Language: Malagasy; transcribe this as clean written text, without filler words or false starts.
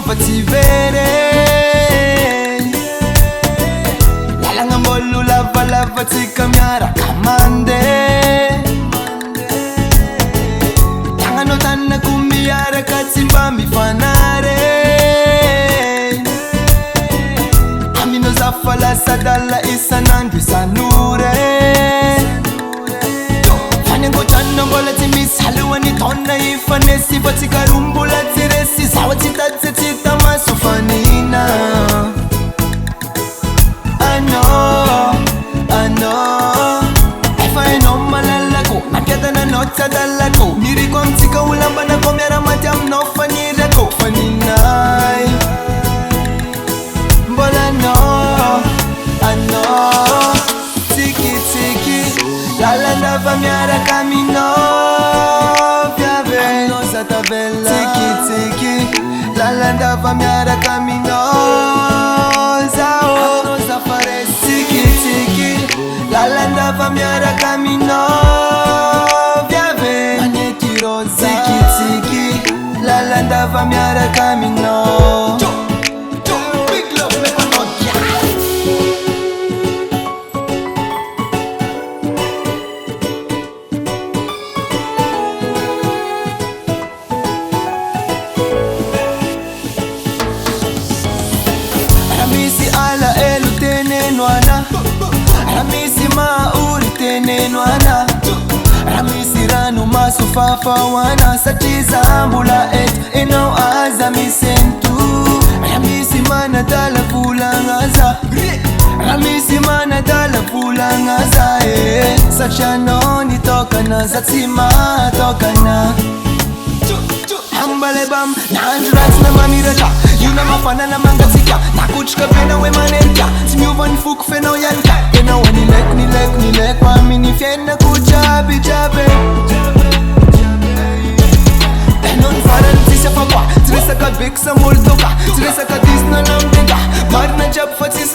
fa tsy very lalagna mbôlo lavalava tsika miaraka mandeha tagnanao tanako miaraka tsy mba mifanare aminao za fa lasa dala isanandro isanore fanyangotrano mbola tsy misy halohany taona ifanesy fa tsika roa mbola tsy resy zaho tsy tatsy tsy tamaso fanina efa hainao malalako nampiadananao tsy adalako niriko amitsika olambanako miaramaty aminao fanirako faninay mbola anao tsikitsiky lalandava miaraka aminao viave anao zatavela tsikitsiky lalandava miaraka aminao zao anao zafare tsikitsiky lalandava miaraka aminao viave manety rosa tsikitsiky lalandava miaraka aminao Ramisi ala elu teneno ana Ramisi mauri teneno ana Ramisi ranu masu fafa wana Sachiza ambula et eno azami sentu Ramisi mana dala fulangaza Ramisi mana dala fulangaza Sachano tokana Zatsima tokana Hambale bam, nandrats na mamirata Yuna mafana na mangatsika Nakuchka pena we manenka Smiuvan fuk feno yanka Kena wa nilek Wamini fiena kuchabi chabe Tenon faran tisha fakwa Tresa ka biksa multoka Tresa ka disna namdenka Marna jab fatis